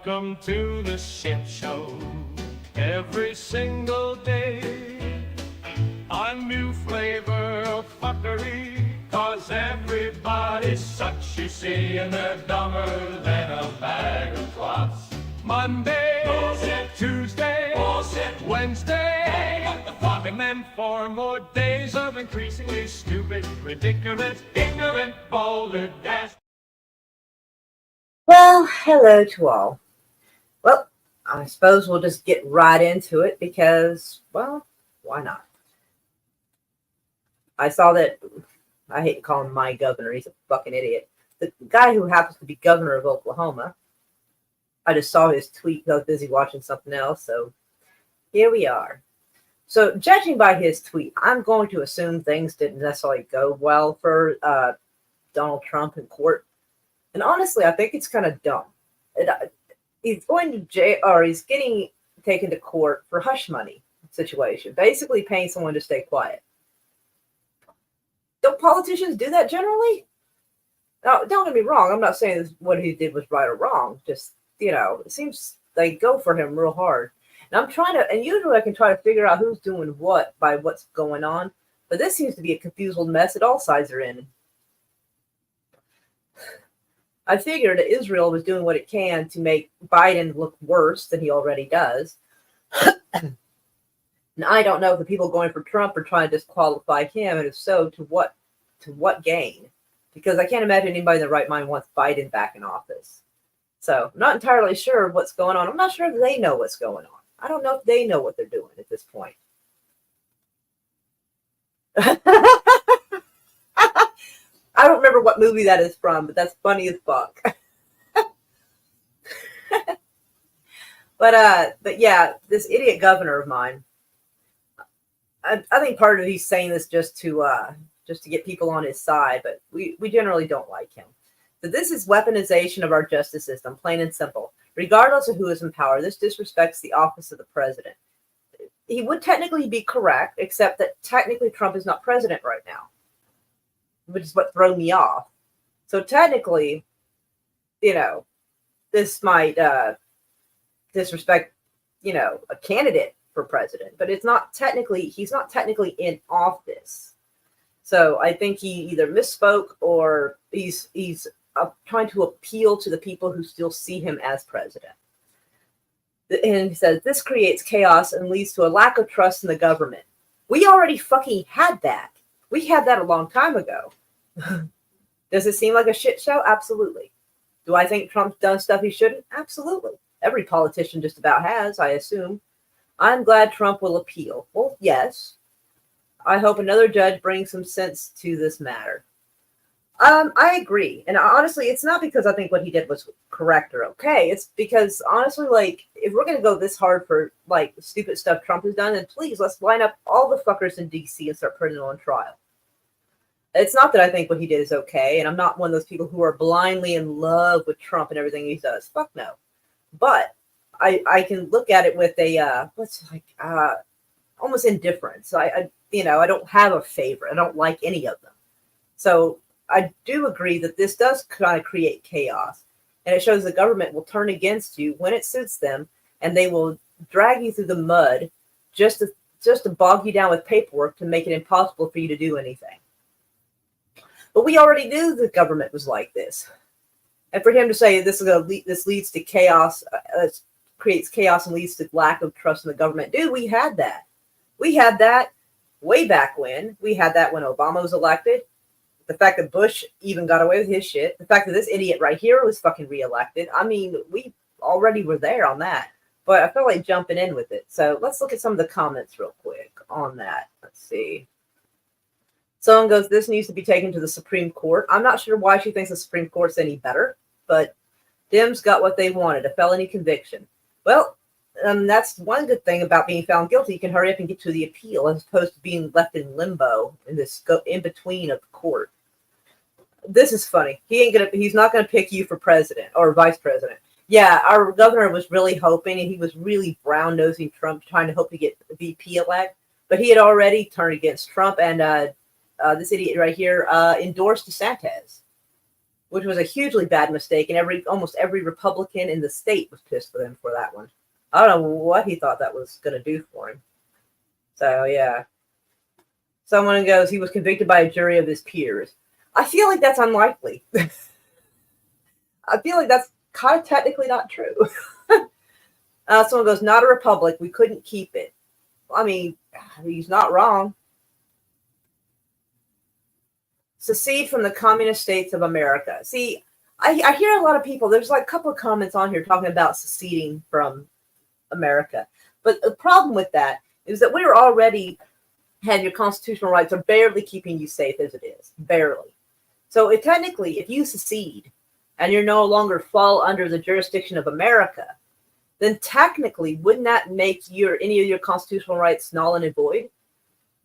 Welcome to the shit show. Every single day, a new flavor of fuckery. Cause everybody's such, you see, and they're dumber than a bag of clots. Monday, bullshit. Tuesday, bullshit. Wednesday, hey, what the fuck? And then 4 more days of increasingly stupid, ridiculous, ignorant, balderdash. Well, hello to all. Well, I suppose we'll just get right into it because, well, why not? I saw that, I hate to call him my governor, he's a fucking idiot. The guy who happens to be governor of Oklahoma, I just saw his tweet, I was busy watching something else, so here we are. So, judging by his tweet, I'm going to assume things didn't necessarily go well for Donald Trump in court. And honestly, I think it's kind of dumb. He's going to jail, or he's getting taken to court for hush money situation, basically paying someone to stay quiet. Don't politicians do that generally? Now, don't get me wrong. I'm not saying what he did was right or wrong. Just, it seems they go for him real hard. And I'm trying to, and usually I can try to figure out who's doing what by what's going on. But this seems to be a confused mess that all sides are in. I figured that Israel was doing what it can to make Biden look worse than he already does. And I don't know if the people going for Trump are trying to disqualify him, and if so, to what gain? Because I can't imagine anybody in their right mind wants Biden back in office. So I'm not entirely sure what's going on. I'm not sure if they know what's going on. I don't know if they know what they're doing at this point. I don't remember what movie that is from, but that's funny as fuck. But yeah, this idiot governor of mine, I think part of he's saying this just to get people on his side, but we generally don't like him. So this is weaponization of our justice system, plain and simple. Regardless of who is in power, this disrespects the office of the president. He would technically be correct, except that technically Trump is not president right now, which is what threw me off. So technically, this might disrespect, a candidate for president, but he's not technically in office. So I think he either misspoke or he's trying to appeal to the people who still see him as president. And he says, this creates chaos and leads to a lack of trust in the government. We already fucking had that. We had that a long time ago. Does it seem like a shit show? Absolutely. Do I think Trump's done stuff he shouldn't? Absolutely. Every politician just about has, I assume. I'm glad Trump will appeal. Well, yes. I hope another judge brings some sense to this matter. I agree. And honestly, it's not because I think what he did was correct or okay. It's because, honestly, if we're going to go this hard for, stupid stuff Trump has done, then please, let's line up all the fuckers in D.C. and start putting them on trial. It's not that I think what he did is okay, and I'm not one of those people who are blindly in love with Trump and everything he does. Fuck no. But I can look at it with a, almost indifference. I don't have a favorite. I don't like any of them. So I do agree that this does kind of create chaos, and it shows the government will turn against you when it suits them, and they will drag you through the mud just to bog you down with paperwork to make it impossible for you to do anything. But we already knew the government was like this, and for him to say this leads to chaos, creates chaos and leads to lack of trust in the government, dude, we had that. We had that way back when. We had that when Obama was elected. The fact that Bush even got away with his shit. The fact that this idiot right here was fucking reelected. I mean, we already were there on that. But I feel like jumping in with it. So let's look at some of the comments real quick on that. Let's see. Someone goes, this needs to be taken to the Supreme Court. I'm not sure why she thinks the Supreme Court's any better. But Dems got what they wanted, a felony conviction. Well, that's one good thing about being found guilty. You can hurry up and get to the appeal as opposed to being left in limbo in this in between of the court. This is funny. He's not gonna pick you for president or vice president. Yeah, our governor was really hoping, and he was really brown nosing Trump, trying to hope to get VP elect. But he had already turned against Trump, and this idiot right here endorsed DeSantis. which was a hugely bad mistake, and almost every Republican in the state was pissed with him for that one. I don't know what he thought that was going to do for him. So yeah, someone goes, he was convicted by a jury of his peers. I feel like that's unlikely. I feel like that's kind of technically not true. Someone goes, not a republic. We couldn't keep it. I mean, he's not wrong. Secede from the communist states of America. See, I hear a lot of people, there's like a couple of comments on here talking about seceding from America. But the problem with that is that we're already had your constitutional rights are barely keeping you safe as it is. Barely. So technically, if you secede and you're no longer fall under the jurisdiction of America, then technically, wouldn't that make any of your constitutional rights null and void?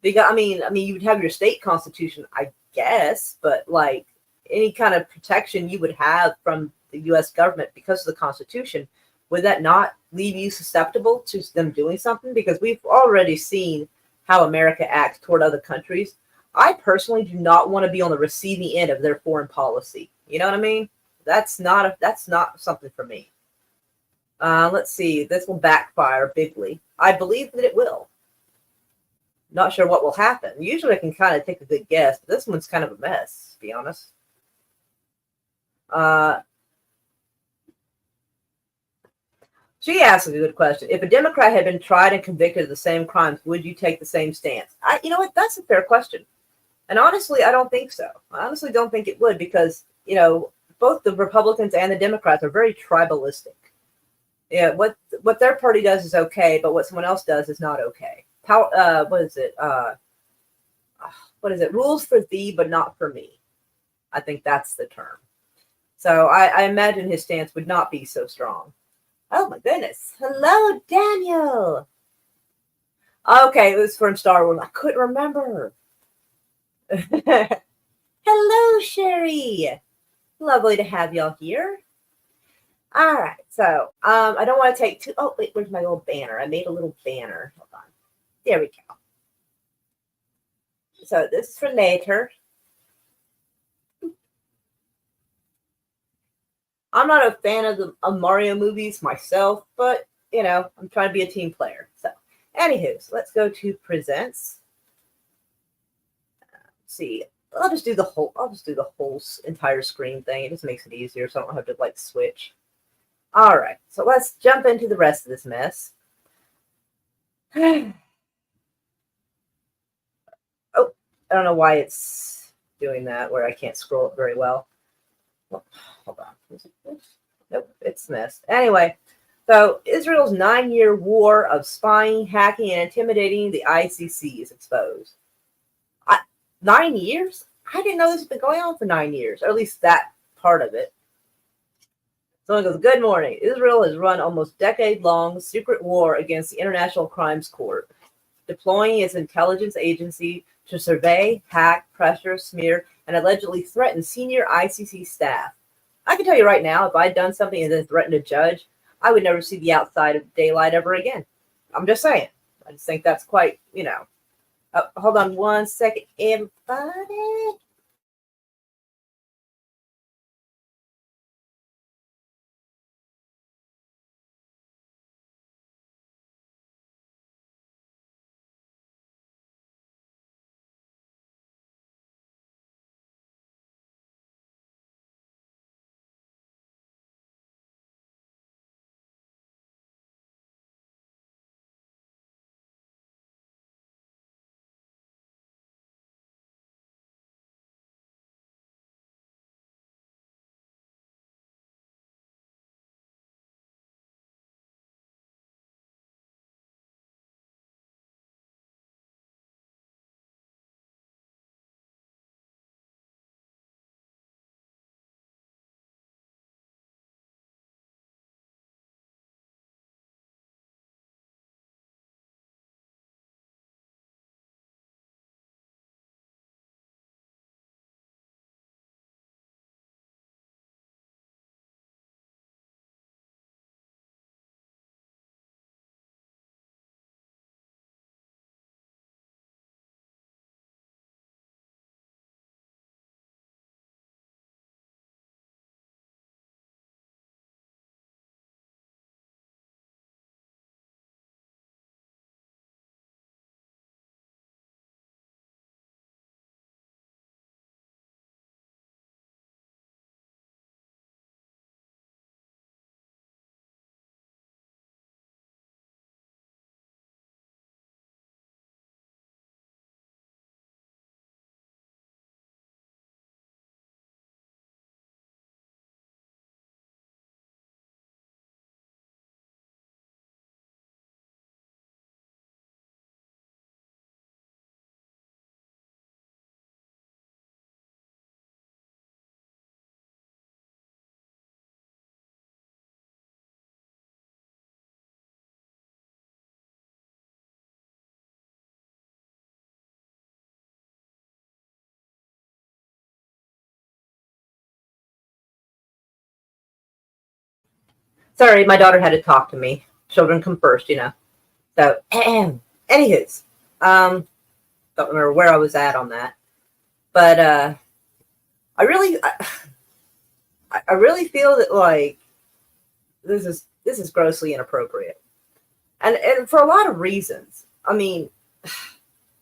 Because I mean, you'd have your state constitution, I guess, but like any kind of protection you would have from the U.S. government because of the Constitution, would that not leave you susceptible to them doing something? Because we've already seen how America acts toward other countries. I personally do not want to be on the receiving end of their foreign policy. You know what I mean? That's not something for me. Let's see. This will backfire bigly. I believe that it will. Not sure what will happen. Usually I can kind of take a good guess, but this one's kind of a mess, to be honest. She asks a good question. If a Democrat had been tried and convicted of the same crimes, would you take the same stance? You know what? That's a fair question. And honestly, I don't think so. I honestly don't think it would because, both the Republicans and the Democrats are very tribalistic. Yeah, what their party does is okay, but what someone else does is not okay. What is it? What is it? Rules for thee, but not for me. I think that's the term. So I imagine his stance would not be so strong. Oh my goodness. Hello, Daniel. Okay, it was from Star Wars. I couldn't remember. Hello, Sherry. Lovely to have y'all here. All right, so I don't want to take too. Oh wait, where's my little banner? I made a little banner. Hold on. There we go. So this is for later. I'm not a fan of the Mario movies myself, but I'm trying to be a team player. So, anywho, so let's go to presents. Let's see. I'll just do the whole entire screen thing. It just makes it easier, so I don't have to switch. All right, so let's jump into the rest of this mess. Oh, I don't know why it's doing that where I can't scroll it very well. Well, hold on. Nope, it's missed. Anyway, so Israel's 9-year war of spying, hacking, and intimidating the ICC is exposed. 9 years? I didn't know this has been going on for 9 years, or at least that part of it. Someone goes, good morning. Israel has run almost decade-long secret war against the International Crimes Court, deploying its intelligence agency to survey, hack, pressure, smear, and allegedly threaten senior ICC staff. I can tell you right now, if I'd done something and then threatened a judge, I would never see the outside of daylight ever again. I'm just saying. I just think that's quite, hold on one second, everybody. Sorry, my daughter had to talk to me. Children come first, you know. So, anywho's, don't remember where I was at on that, but I really, I really feel that like this is grossly inappropriate, and for a lot of reasons. I mean,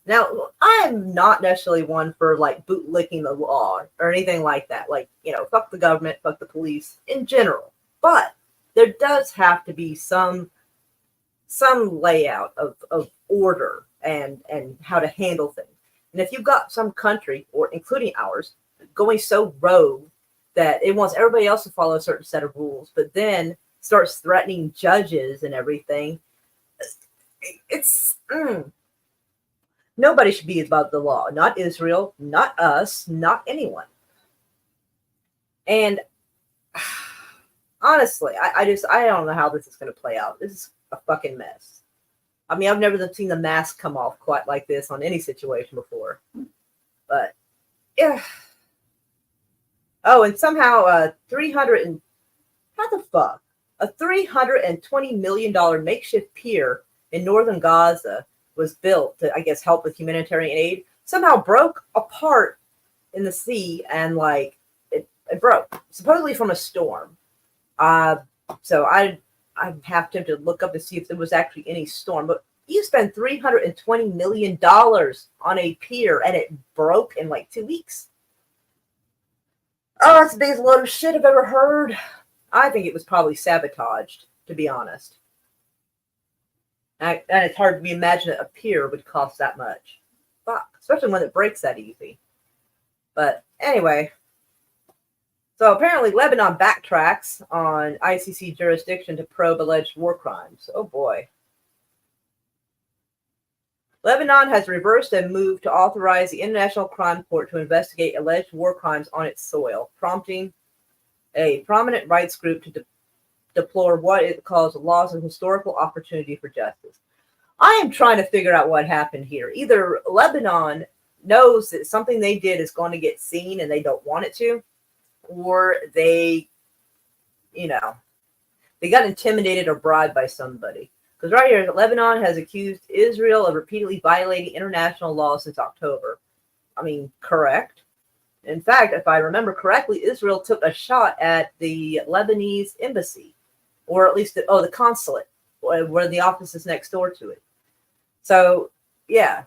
now I'm not necessarily one for like bootlicking the law or anything like that. Like, you know, fuck the government, fuck the police in general. But there does have to be some layout of order and how to handle things. And if you've got some country, or including ours, going so rogue that it wants everybody else to follow a certain set of rules, but then starts threatening judges and everything, it's nobody should be above the law. Not Israel, not us, not anyone. And honestly, I don't know how this is going to play out. This is a fucking mess. I mean, I've never seen the mask come off quite like this on any situation before. But yeah. Oh, and somehow 300 and how the fuck a $320 million makeshift pier in northern Gaza was built to, I guess, help with humanitarian aid. Somehow broke apart in the sea, and like it broke supposedly from a storm. So I'm half tempted to look up to see if there was actually any storm. But you spend $320 million on a pier and it broke in like 2 weeks. Oh, that's the biggest load of shit I've ever heard. I think it was probably sabotaged, to be honest. And it's hard to imagine that a pier would cost that much. Fuck, especially when it breaks that easy. But anyway, so apparently Lebanon backtracks on ICC jurisdiction to probe alleged war crimes. Oh boy. Lebanon has reversed a move to authorize the International Crime Court to investigate alleged war crimes on its soil, prompting a prominent rights group to deplore what it calls a loss of historical opportunity for justice. I am trying to figure out what happened here. Either Lebanon knows that something they did is going to get seen and they don't want it to, or they, you know, they got intimidated or bribed by somebody. Because right here, Lebanon has accused Israel of repeatedly violating international law since October. I mean, correct. In fact, if I remember correctly, Israel took a shot at the Lebanese embassy, or at least the consulate, where the office is next door to it. So, yeah.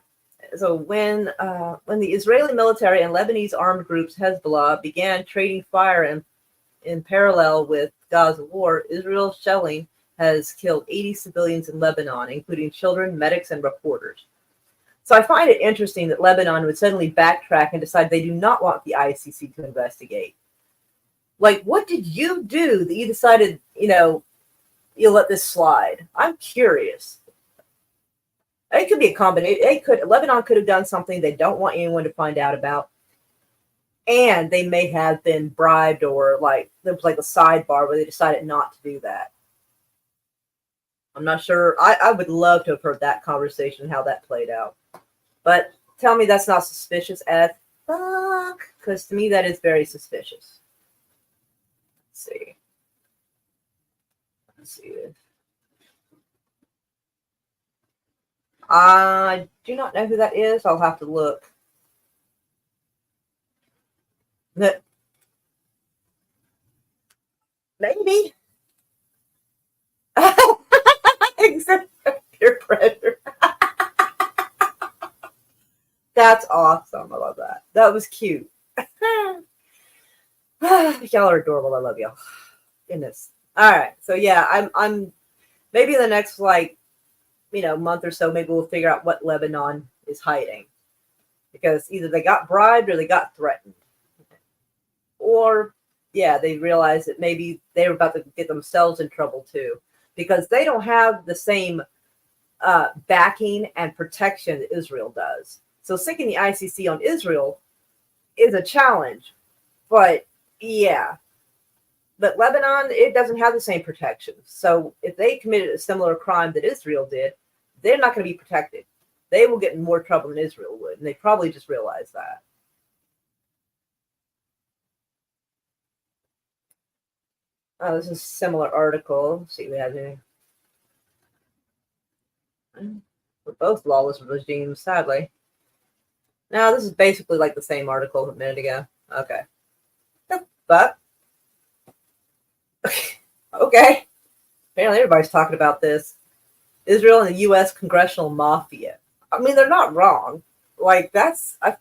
So when the Israeli military and Lebanese armed groups Hezbollah began trading fire in parallel with Gaza war, Israel's shelling has killed 80 civilians in Lebanon, including children, medics, and reporters. So I find it interesting that Lebanon would suddenly backtrack and decide they do not want the ICC to investigate. Like, what did you do that you decided, you'll let this slide? I'm curious. It could be a combination. Lebanon could have done something they don't want anyone to find out about. And they may have been bribed, or like there was like a sidebar where they decided not to do that. I'm not sure. I would love to have heard that conversation, how that played out. But tell me that's not suspicious as fuck, because to me that is very suspicious. Let's see. I do not know who that is. I'll have to look. Maybe. Except peer pressure. That's awesome. I love that. That was cute. Y'all are adorable. I love y'all. Goodness. All right. So yeah, I'm maybe the next month or so, maybe we'll figure out what Lebanon is hiding, because either they got bribed or they got threatened, or they realized that maybe they were about to get themselves in trouble too, because they don't have the same backing and protection that Israel does. So sinking the ICC on Israel is a challenge, but Lebanon, it doesn't have the same protections. So if they committed a similar crime that Israel did, they're not going to be protected. They will get in more trouble than Israel would, and they probably just realized that. Oh, this is a similar article. Let's see what we have here. We're both lawless regimes, sadly. No, this is basically like the same article a minute ago. Okay. But, okay. Apparently everybody's talking about this. Israel and the U.S. congressional mafia. I mean, they're not wrong. Like, I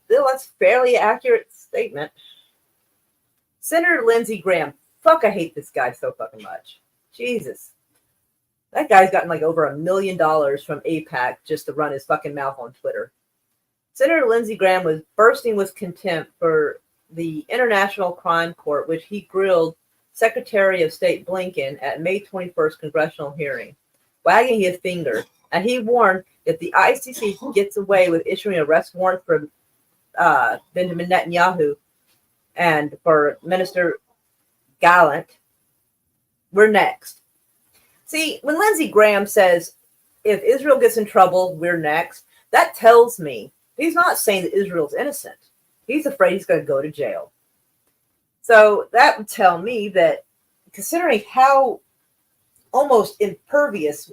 feel that's fairly accurate statement. Senator Lindsey Graham. Fuck, I hate this guy so fucking much. Jesus. That guy's gotten like over $1 million from AIPAC just to run his fucking mouth on Twitter. Senator Lindsey Graham was bursting with contempt for the International Crime Court, which he grilled Secretary of State Blinken at May 21st congressional hearing, wagging his finger. And he warned if the ICC gets away with issuing arrest warrant for Benjamin Netanyahu and for Minister Gallant, we're next. See, when Lindsey Graham says, if Israel gets in trouble, we're next, that tells me he's not saying that Israel's innocent. He's afraid he's going to go to jail. So that would tell me that, considering how almost impervious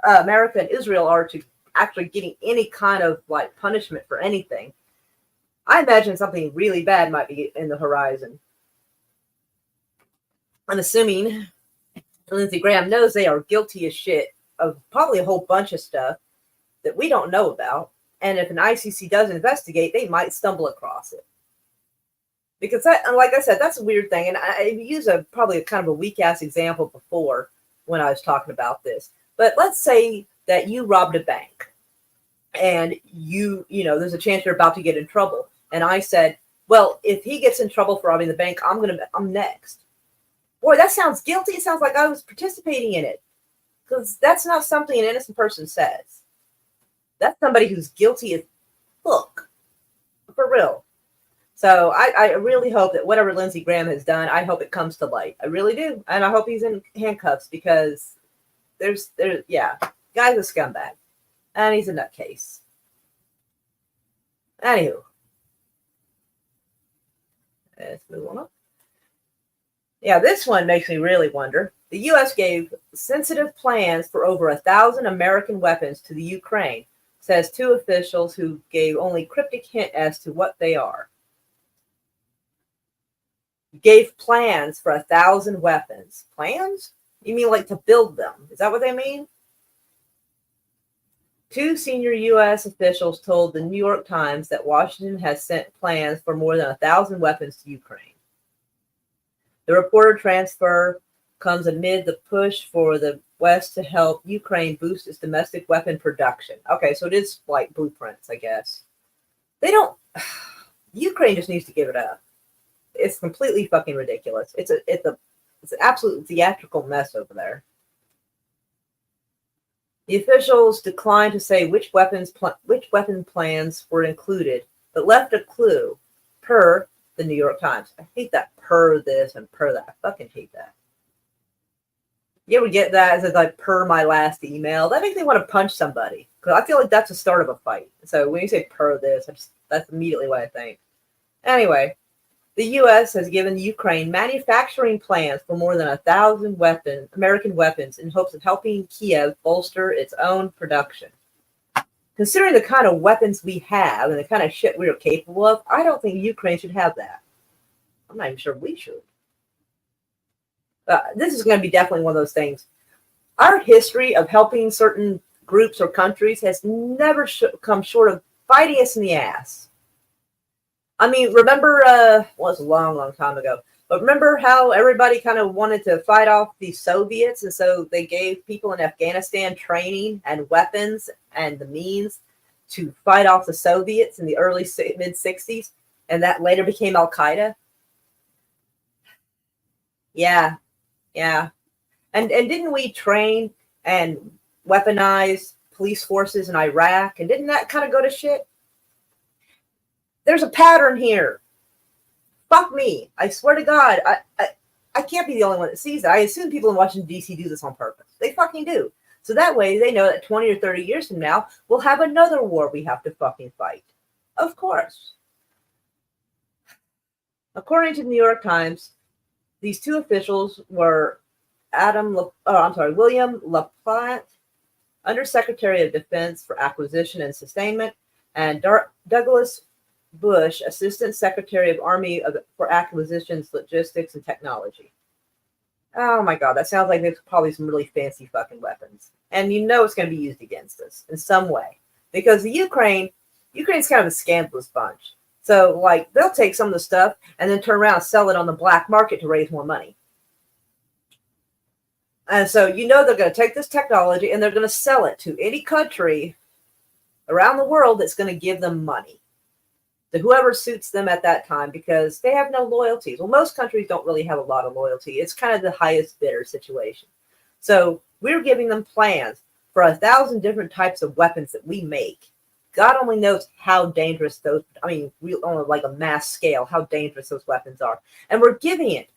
America and Israel are to actually getting any kind of like punishment for anything, I imagine something really bad might be in the horizon. I'm assuming Lindsey Graham knows they are guilty as shit of probably a whole bunch of stuff that we don't know about. And if an ICC does investigate, they might stumble across it. Because that, like I said, that's a weird thing. And I used probably a kind of a weak ass example before when I was talking about this. But let's say that you robbed a bank and you know, there's a chance you're about to get in trouble. And I said, well, if he gets in trouble for robbing the bank, I'm next. Boy, that sounds guilty. It sounds like I was participating in it. Because that's not something an innocent person says. That's somebody who's guilty as fuck. For real. So I really hope that whatever Lindsey Graham has done, I hope it comes to light. I really do. And I hope he's in handcuffs because guy's a scumbag. And he's a nutcase. Anywho. Let's move on up. Yeah, this one makes me really wonder. The U.S. gave sensitive plans for over 1,000 American weapons to the Ukraine, says two officials who gave only cryptic hint as to what they are. Gave plans for 1,000 weapons. Plans? You mean like to build them? Is that what they mean? Two senior U.S. officials told the New York Times that Washington has sent plans for more than 1,000 weapons to Ukraine. The reported transfer comes amid the push for the West to help Ukraine boost its domestic weapon production. Okay, so it is like blueprints, I guess. Ukraine just needs to give it up. It's completely fucking ridiculous. It's an absolute theatrical mess over there. The officials declined to say which weapon plans were included, but left a clue, per the New York Times. I hate that per this and per that. I fucking hate that. You ever get that as like per my last email? That makes me want to punch somebody because I feel like that's the start of a fight. So when you say per this, that's immediately what I think. Anyway, the U.S. has given Ukraine manufacturing plans for more than 1,000 American weapons in hopes of helping Kiev bolster its own production. Considering the kind of weapons we have and the kind of shit we are capable of, I don't think Ukraine should have that. I'm not even sure we should. This is going to be definitely one of those things. Our history of helping certain groups or countries has never come short of biting us in the ass. I mean, remember, it was a long, long time ago, but remember how everybody kind of wanted to fight off the Soviets, and so they gave people in Afghanistan training and weapons and the means to fight off the Soviets in the early mid-60s, and that later became Al-Qaeda? Yeah. And didn't we train and weaponize police forces in Iraq, and didn't that kind of go to shit? There's a pattern here. Fuck me. I swear to God, I can't be the only one that sees that. I assume people in Washington, D.C. do this on purpose. They fucking do. So that way they know that 20 or 30 years from now, we'll have another war we have to fucking fight. Of course. According to the New York Times, These two officials were William LaPlante, Undersecretary of Defense for Acquisition and Sustainment, and Douglas Bush, Assistant Secretary of Army for Acquisitions, Logistics, and Technology. Oh my God, that sounds like there's probably some really fancy fucking weapons. And you know it's going to be used against us in some way. Because Ukraine's kind of a scandalous bunch. So, like, they'll take some of the stuff and then turn around and sell it on the black market to raise more money. And so, you know, they're going to take this technology and they're going to sell it to any country around the world that's going to give them money. To whoever suits them at that time, because they have no loyalties. Well, most countries don't really have a lot of loyalty. It's kind of the highest bidder situation. So we're giving them plans for 1,000 different types of weapons that we make. God only knows how dangerous those, on like a mass scale, how dangerous those weapons are. And we're giving it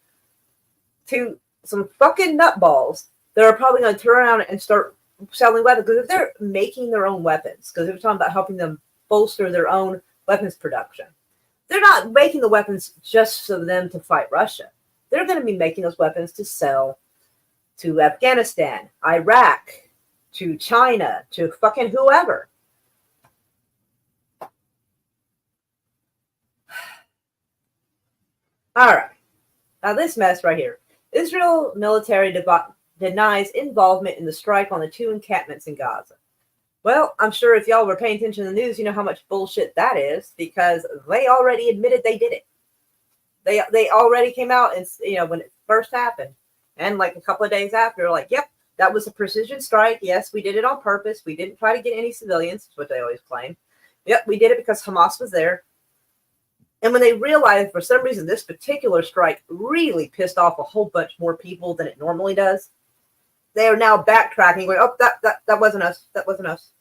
to some fucking nutballs that are probably going to turn around and start selling weapons. Because if they're making their own weapons, because they're talking about helping them bolster their own weapons production, they're not making the weapons just for them to fight Russia. They're going to be making those weapons to sell to Afghanistan, Iraq, to China, to fucking whoever. All right. Now this mess right here. Israel military denies involvement in the strike on the 2 encampments in Gaza. Well, I'm sure if y'all were paying attention to the news, you know how much bullshit that is, because they already admitted they did it. They already came out and, you know, when it first happened, and like a couple of days after, like, yep, that was a precision strike. Yes, we did it on purpose. We didn't try to get any civilians, which they always claim. Yep, we did it because Hamas was there. And when they realized for some reason this particular strike really pissed off a whole bunch more people than it normally does, they are now backtracking, going, oh, that wasn't us. That wasn't us.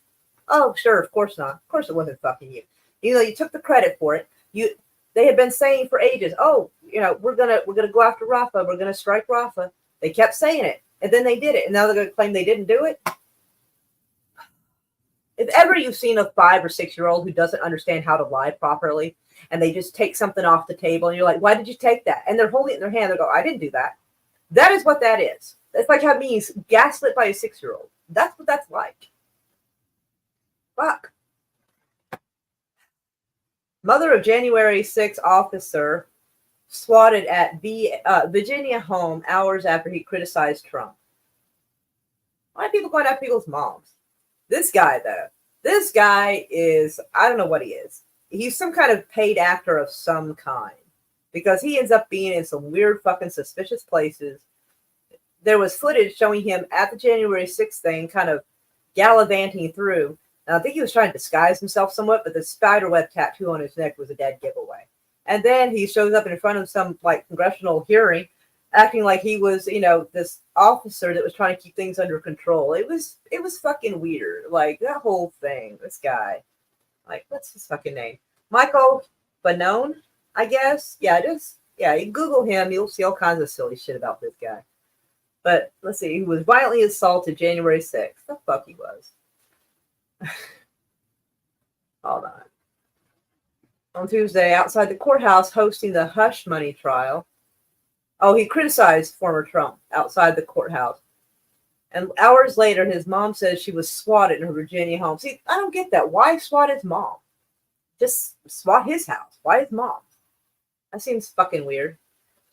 Oh, sure, of course not. Of course it wasn't fucking you. You know, you took the credit for it. They had been saying for ages, oh, you know, we're gonna go after Rafah. We're gonna strike Rafah. They kept saying it, and then they did it, and now they're gonna claim they didn't do it. If ever you've seen a 5 or 6 year old who doesn't understand how to lie properly, and they just take something off the table, and you're like, why did you take that? And they're holding it in their hand. They go, I didn't do that. That is what that is. It's like how it means gaslit by a 6 year old. That's what that's like. Fuck. Mother of January 6 officer swatted at Virginia home hours after he criticized Trump. Why are people going after people's moms? This guy, though. This guy is, I don't know what he is. He's some kind of paid actor of some kind. Because he ends up being in some weird fucking suspicious places. There was footage showing him at the January 6th thing kind of gallivanting through. And I think he was trying to disguise himself somewhat, but the spiderweb tattoo on his neck was a dead giveaway. And then he shows up in front of some like congressional hearing, acting like he was, you know, this officer that was trying to keep things under control. It was fucking weird. Like that whole thing, this guy. Like, what's his fucking name? Michael Fanone, I guess. Yeah, you Google him, you'll see all kinds of silly shit about this guy. But let's see, he was violently assaulted January 6th. The fuck he was. Hold on. On Tuesday, outside the courthouse hosting the hush money trial. Oh, he criticized former Trump outside the courthouse. And hours later, his mom says she was swatted in her Virginia home. See, I don't get that. Why swat his mom? Just swat his house. Why his mom? That seems fucking weird.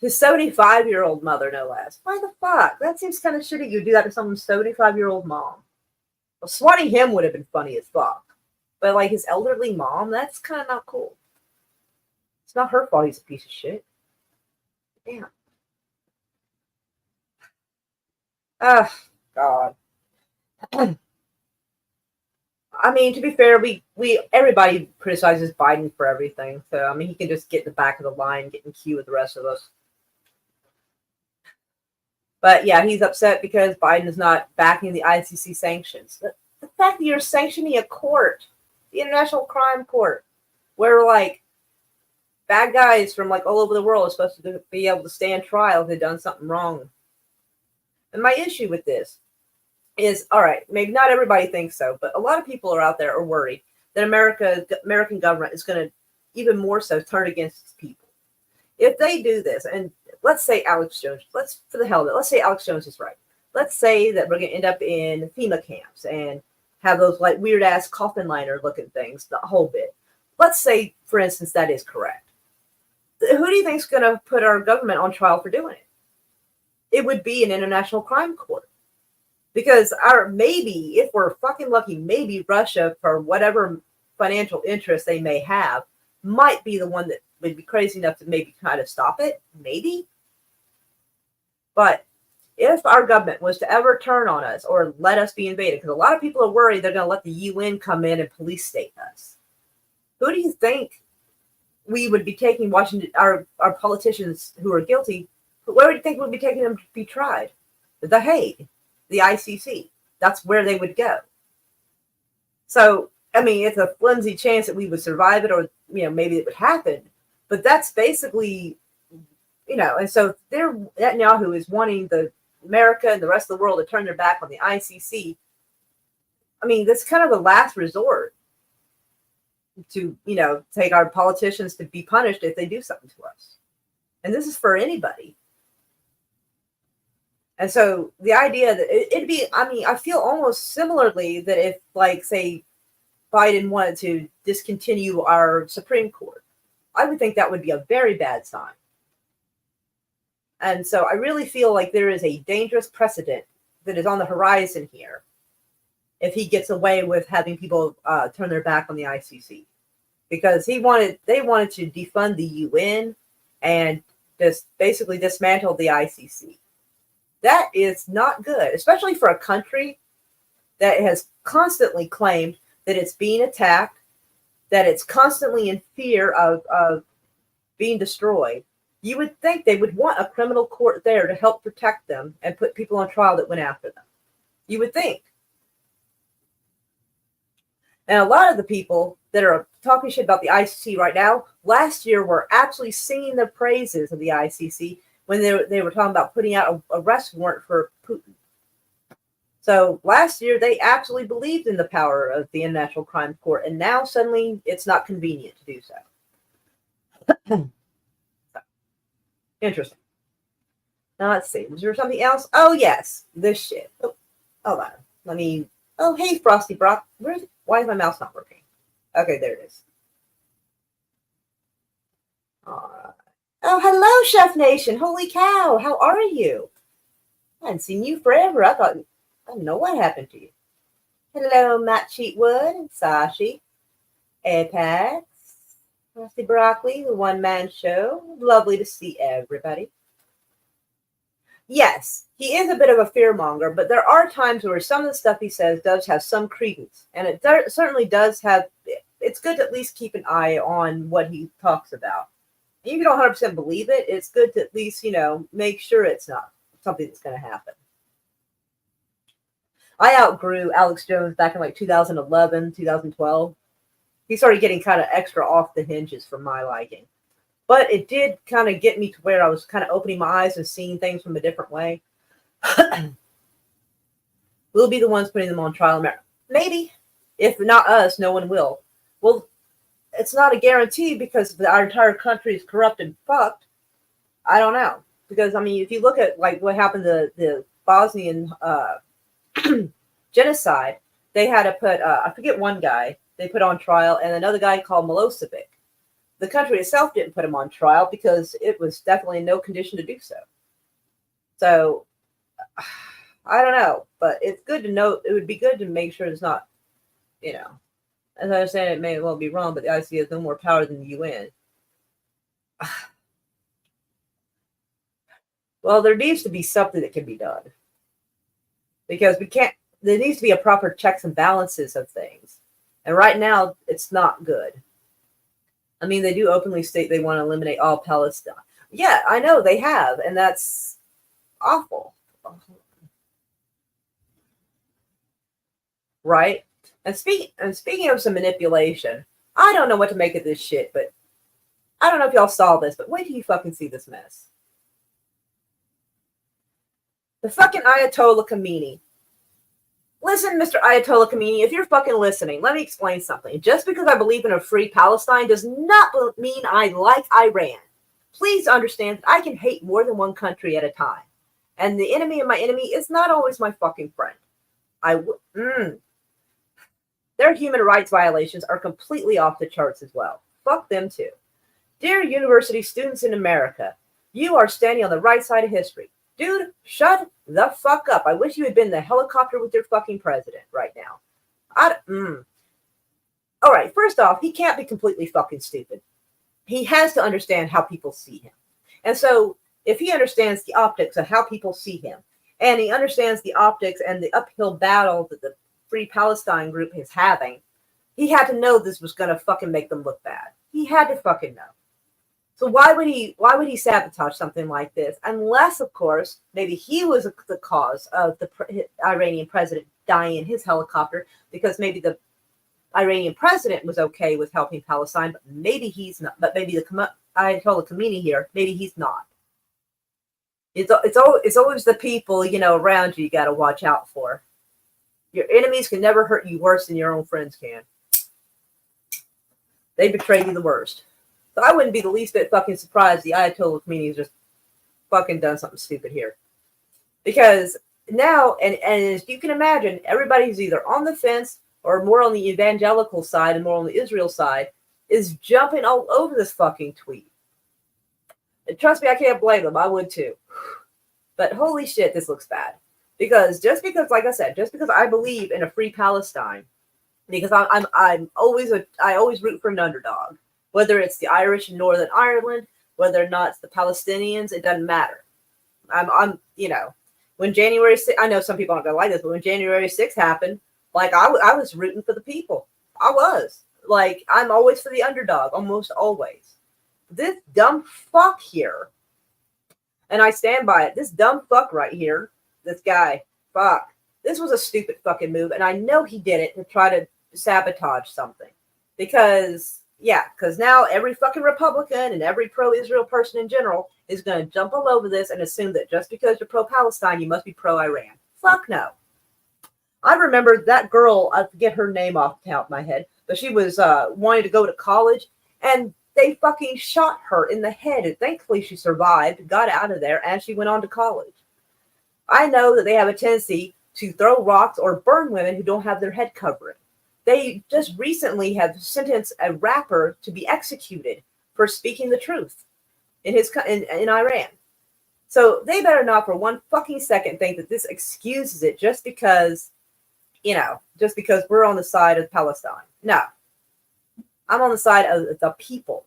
His 75-year-old mother, no less. Why the fuck? That seems kind of shitty. You do that to someone's 75-year-old mom. Well, swatting him would have been funny as fuck. But, like, his elderly mom, that's kind of not cool. It's not her fault he's a piece of shit. Damn. Ah, God. I mean, to be fair, everybody criticizes Biden for everything. So, I mean, he can just get in the back of the line, get in queue with the rest of us. But yeah, he's upset because Biden is not backing the ICC sanctions. The fact that you're sanctioning a court, the International Crime Court, where like bad guys from like all over the world are supposed to be able to stand trial if they've done something wrong. And my issue with this is, all right, maybe not everybody thinks so, but a lot of people are out there are worried that American government is going to even more so turn against its people. If they do this, and let's say Alex Jones, for the hell of it, let's say Alex Jones is right. Let's say that we're going to end up in FEMA camps and have those like weird ass coffin liner looking things, the whole bit. Let's say, for instance, that is correct. Who do you think is going to put our government on trial for doing it? It would be an international crime court. Because maybe, if we're fucking lucky, maybe Russia, for whatever financial interest they may have, might be the one that would be crazy enough to maybe try to stop it. Maybe. But if our government was to ever turn on us or let us be invaded, because a lot of people are worried they're going to let the UN come in and police state us. Who do you think we would be taking Washington, our politicians who are guilty, where would you think we'd be taking them to be tried? The Hague, the ICC. That's where they would go. So, I mean, it's a flimsy chance that we would survive it, or, maybe it would happen. But that's basically, and so Netanyahu is wanting America and the rest of the world to turn their back on the ICC. I mean, that's kind of the last resort to, take our politicians to be punished if they do something to us. And this is for anybody. And so the idea that it'd be, I feel almost similarly that if, like, say, Biden wanted to discontinue our Supreme Court, I would think that would be a very bad sign. And so I really feel like there is a dangerous precedent that is on the horizon here if he gets away with having people turn their back on the ICC. Because they wanted to defund the UN and just basically dismantle the ICC. That is not good, especially for a country that has constantly claimed that it's being attacked, that it's constantly in fear of being destroyed. You would think they would want a criminal court there to help protect them and put people on trial that went after them. You would think. And a lot of the people that are talking shit about the ICC right now, last year were actually singing the praises of the ICC when they were talking about putting out an arrest warrant for Putin. So last year, they actually believed in the power of the International Crime Court, and now suddenly it's not convenient to do so. Interesting. Now let's see. Was there something else? Oh, yes. This shit. Oh, hold on. Oh, hey, Frosty Brock. Why is my mouse not working? Okay, there it is. All right. Oh, hello, Chef Nation. Holy cow. How are you? I hadn't seen you forever. I don't know what happened to you. Hello, Matt Cheatwood and Sashi. Apex. Frosty Broccoli, the one-man show. Lovely to see everybody. Yes, he is a bit of a fearmonger, but there are times where some of the stuff he says does have some credence. And it certainly does have, it's good to at least keep an eye on what he talks about. If you don't 100% believe it, it's good to at least, make sure it's not something that's going to happen. I outgrew Alex Jones back in like 2011, 2012. He started getting kind of extra off the hinges for my liking. But it did kind of get me to where I was kind of opening my eyes and seeing things from a different way. We'll be the ones putting them on trial. Maybe. If not us, no one will. Well, it's not a guarantee because our entire country is corrupt and fucked. I don't know. Because, if you look at like what happened to the Bosnian genocide, they had to put, I forget one guy, they put on trial, and another guy called Milosevic. The country itself didn't put him on trial because it was definitely in no condition to do so. So, I don't know, but it's good to know. It would be good to make sure it's not, as I understand it may well be wrong, but the ICC has no more power than the UN. Well, there needs to be something that can be done. Because there needs to be a proper checks and balances of things. And right now, it's not good. They do openly state they want to eliminate all Palestine. Yeah, I know they have, and that's awful. Right? And speaking of some manipulation, I don't know what to make of this shit, but I don't know if y'all saw this, but wait till you fucking see this mess. The fucking Ayatollah Khomeini. Listen, Mr. Ayatollah Khomeini, if you're fucking listening, let me explain something. Just because I believe in a free Palestine does not mean I like Iran. please understand that I can hate more than one country at a time. And the enemy of my enemy is not always my fucking friend. Their human rights violations are completely off the charts as well. Fuck them too. Dear university students in America, you are standing on the right side of history. Dude, shut the fuck up. I wish you had been in the helicopter with your fucking president right now. All right, first off, he can't be completely fucking stupid. He has to understand how people see him. And so if he understands the optics of how people see him, and he understands the optics and the uphill battle that the Free Palestine group is having, he had to know this was going to fucking make them look bad. He had to fucking know. So why would he sabotage something like this? Unless, of course, maybe he was the cause of the Iranian president dying in his helicopter, because maybe the Iranian president was okay with helping Palestine, but maybe he's not. But maybe the Ayatollah Khomeini here, maybe he's not. It's always the people, around you got to watch out for. Your enemies can never hurt you worse than your own friends can. They betray you the worst. So I wouldn't be the least bit fucking surprised the Ayatollah Khomeini has just fucking done something stupid here. Because now, and as you can imagine, everybody's either on the fence or more on the evangelical side and more on the Israel side is jumping all over this fucking tweet. And trust me, I can't blame them. I would too. But holy shit, this looks bad. Because like I said, just because I believe in a free Palestine, because I always root for an underdog. Whether it's the Irish in Northern Ireland, whether or not it's the Palestinians, it doesn't matter. When January 6th, I know some people aren't going to like this, but when January 6th happened, like I was rooting for the people. I was. Like, I'm always for the underdog, almost always. This dumb fuck here, and I stand by it, this dumb fuck right here, this guy, fuck, this was a stupid fucking move, and I know he did it to try to sabotage something. Because now every fucking Republican and every pro-Israel person in general is going to jump all over this and assume that just because you're pro-Palestine, you must be pro-Iran. Fuck no. I remember that girl, I forget her name off the top of my head, but she was wanting to go to college, and they fucking shot her in the head, and thankfully she survived, got out of there, and she went on to college. I know that they have a tendency to throw rocks or burn women who don't have their head covering. They just recently have sentenced a rapper to be executed for speaking the truth in Iran. So they better not for one fucking second think that this excuses it just because we're on the side of Palestine. No. I'm on the side of the people.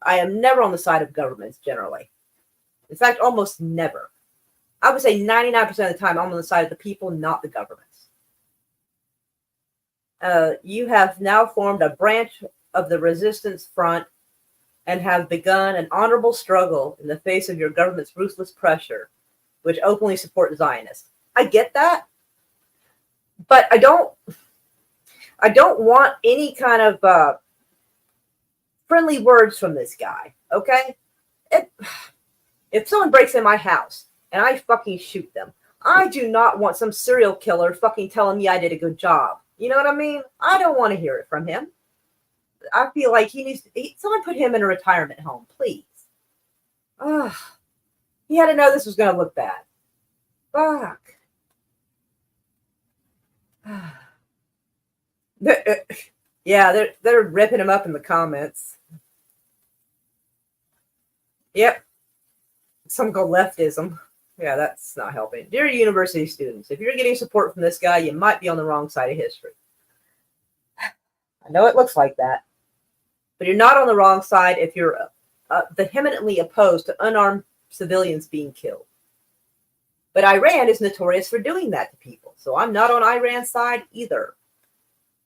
I am never on the side of governments generally. In fact, almost never. I would say 99% of the time I'm on the side of the people, not the governments. You have now formed a branch of the resistance front and have begun an honorable struggle in the face of your government's ruthless pressure, which openly support Zionists. I get that, but I don't want any kind of friendly words from this guy, okay? If someone breaks in my house and I fucking shoot them, I do not want some serial killer fucking telling me I did a good job. You know what I mean? I don't want to hear it from him. I feel like someone put him in a retirement home, please. He had to know this was going to look bad. Fuck. They're ripping him up in the comments. Yep. Some called leftism. Yeah, that's not helping. Dear university students, if you're getting support from this guy, you might be on the wrong side of history. I know it looks like that, but you're not on the wrong side if you're vehemently opposed to unarmed civilians being killed. But Iran is notorious for doing that to people, so I'm not on Iran's side either.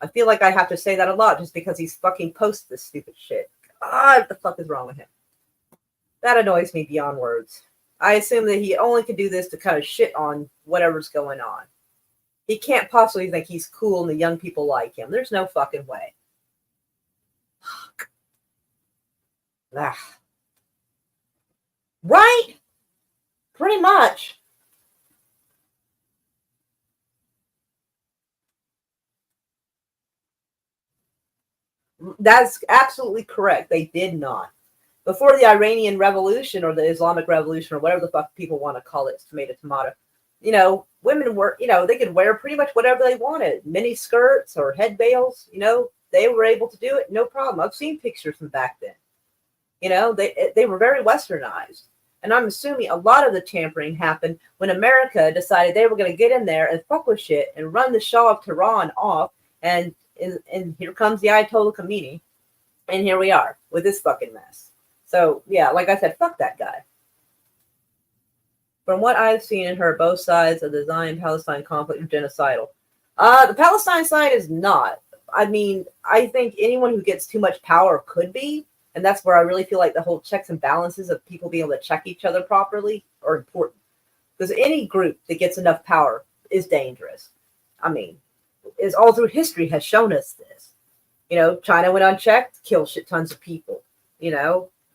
I feel like I have to say that a lot just because he's fucking posted this stupid shit. God, what the fuck is wrong with him? That annoys me beyond words. I assume that he only can do this to kind of shit on whatever's going on. He can't possibly think he's cool and the young people like him. There's no fucking way. Fuck. Right? Pretty much. That's absolutely correct. They did not. before the Iranian Revolution or the Islamic Revolution or whatever the fuck people want to call it, tomato, women were, they could wear pretty much whatever they wanted, mini skirts or head veils, they were able to do it, no problem. I've seen pictures from back then. They were very westernized. And I'm assuming a lot of the tampering happened when America decided they were going to get in there and fuck with shit and run the Shah of Tehran off. And here comes the Ayatollah Khomeini. And here we are with this fucking mess. So, yeah, like I said, fuck that guy. From what I've seen and heard, both sides of the Zion-Palestine conflict are genocidal. The Palestine side is not. I mean, I think anyone who gets too much power could be. And that's where I really feel like the whole checks and balances of people being able to check each other properly are important. Because any group that gets enough power is dangerous. I mean, is all through history has shown us this. China went unchecked, killed shit tons of people.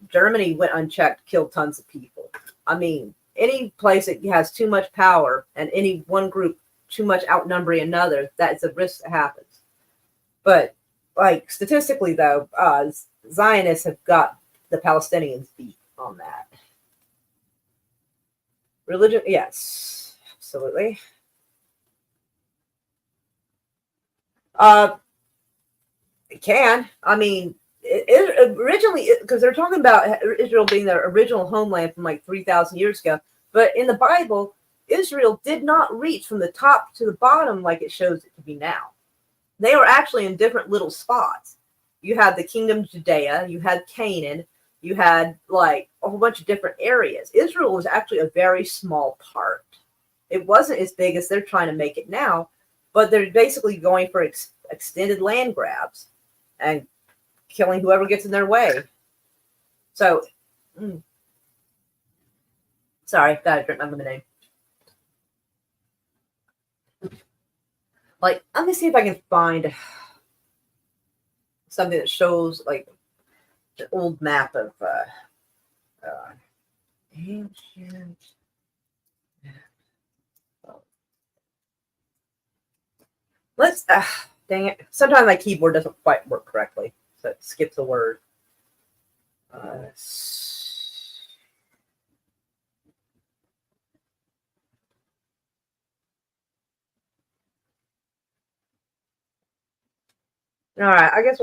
Germany went unchecked, killed tons of people. I mean, any place that has too much power and any one group too much outnumbering another, that's a risk that happens. But, like, statistically, though, Zionists have got the Palestinians beat on that. Religion, yes, absolutely. It can. I mean, it originally, because they're talking about Israel being their original homeland from like 3,000 years ago. But in the Bible, Israel did not reach from the top to the bottom like it shows it to be now. They were actually in different little spots. You had the kingdom of Judea, you had Canaan, you had like a whole bunch of different areas. Israel was actually a very small part. It wasn't as big as they're trying to make it now, but they're basically going for extended land grabs and killing whoever gets in their way. So, sorry, gotta drink my lemonade. Like, let me see if I can find something that shows like the old map of ancient. Let's dang it. Sometimes my keyboard doesn't quite work correctly, so it skips a word. All right, I guess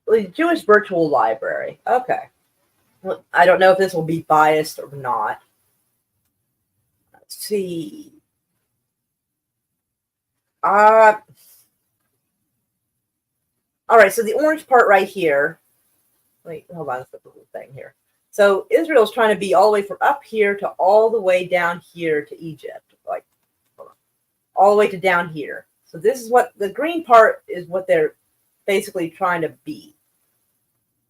the Jewish Virtual Library. Okay. Well, I don't know if this will be biased or not. Let's see. All right, so the orange part right here. Wait, hold on, let's put the little thing here. So Israel's trying to be all the way from up here to all the way down here to Egypt. Like, hold on. All the way to down here. So this is what the green part is, what they're basically trying to be.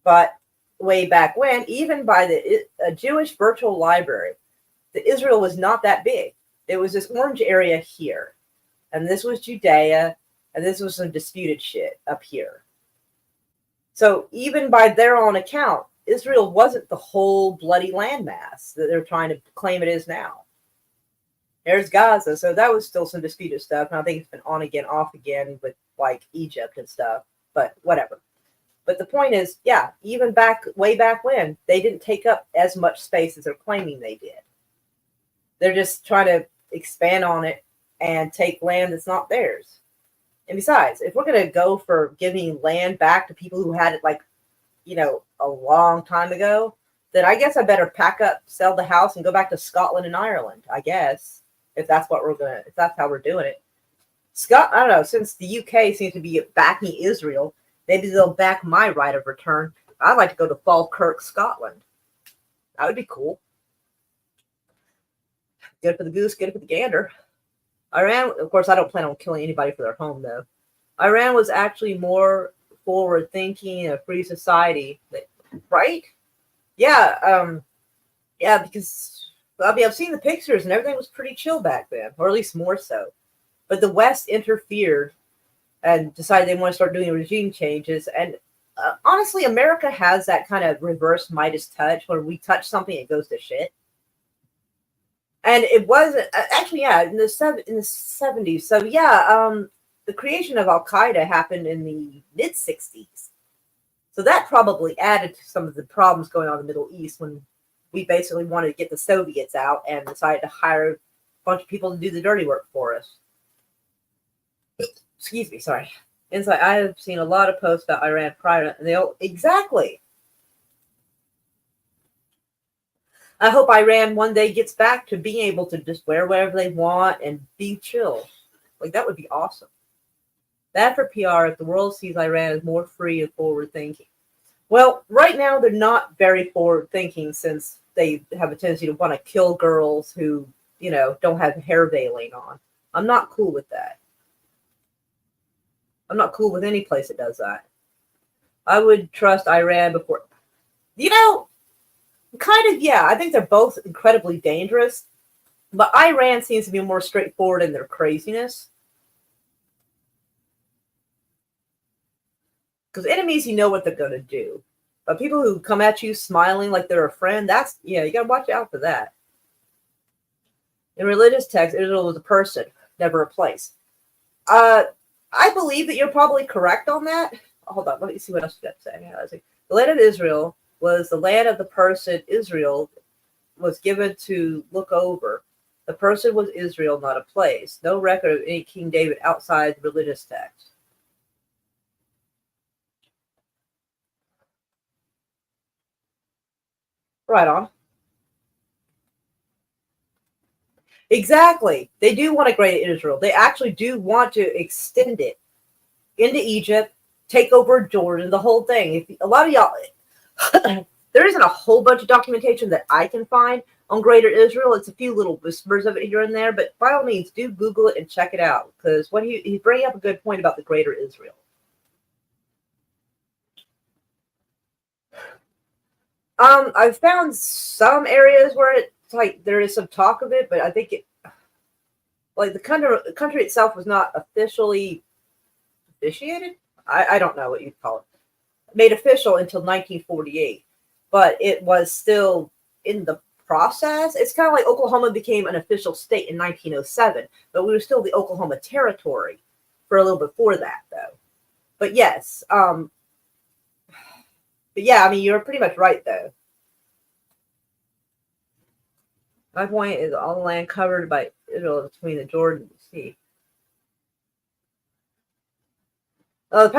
But way back when, even by the Jewish Virtual Library, the Israel was not that big. It was this orange area here. And this was Judea, and this was some disputed shit up here. So even by their own account, Israel wasn't the whole bloody landmass that they're trying to claim it is now. There's Gaza, so that was still some disputed stuff, and I think it's been on again, off again with like Egypt and stuff, but whatever. But the point is, yeah, even way back when, they didn't take up as much space as they're claiming they did. They're just trying to expand on it and take land that's not theirs. And besides, if we're going to go for giving land back to people who had it like, a long time ago, then I guess I better pack up, sell the house, and go back to Scotland and Ireland, I guess. If that's how we're doing it. I don't know, since the UK seems to be backing Israel, maybe they'll back my right of return. I'd like to go to Falkirk, Scotland. That would be cool. Good for the goose, good for the gander. Iran, of course, I don't plan on killing anybody for their home, though. Iran was actually more forward-thinking, a free society, right? Yeah, because I've seen the pictures and everything was pretty chill back then, or at least more so. But the West interfered and decided they want to start doing regime changes. And honestly, America has that kind of reverse Midas touch where we touch something, it goes to shit. And it wasn't actually, yeah, in the 70s. So yeah, the creation of Al Qaeda happened in the mid 60s. So that probably added to some of the problems going on in the Middle East when we basically wanted to get the Soviets out and decided to hire a bunch of people to do the dirty work for us. Excuse me, sorry. Inside, I have seen a lot of posts about Iran prior, and they all exactly. I hope Iran one day gets back to being able to just wear whatever they want and be chill. Like, that would be awesome. Bad for PR if the world sees Iran as more free and forward thinking. Well, right now they're not very forward thinking since they have a tendency to want to kill girls who, don't have hair veiling on. I'm not cool with that. I'm not cool with any place that does that. I would trust Iran before. Kind of, yeah. I think they're both incredibly dangerous. But Iran seems to be more straightforward in their craziness. Because enemies, you know what they're going to do. But people who come at you smiling like they're a friend, you got to watch out for that. In religious texts, Israel was a person, never a place. I believe that you're probably correct on that. Hold on, let me see what else you got to say. The land of Israel was the land of the person Israel was given to look over. The person was Israel, not a place. No record of any King David outside the religious text. Right on. Exactly. They do want a great Israel. They actually do want to extend it into Egypt, take over Jordan, the whole thing. If a lot of y'all, there isn't a whole bunch of documentation that I can find on Greater Israel. It's a few little whispers of it here and there, but by all means, do Google it and check it out because what he's bringing up a good point about the Greater Israel. I've found some areas where it's like there is some talk of it, but I think the country itself was not officially officiated. I don't know what you'd call it. Made official until 1948, but it was still in the process. It's kind of like Oklahoma became an official state in 1907, but we were still the Oklahoma Territory for a little before that, though. But yes, but yeah, I mean, you're pretty much right, though. My point is all the land covered by Israel between the Jordan and the Sea. The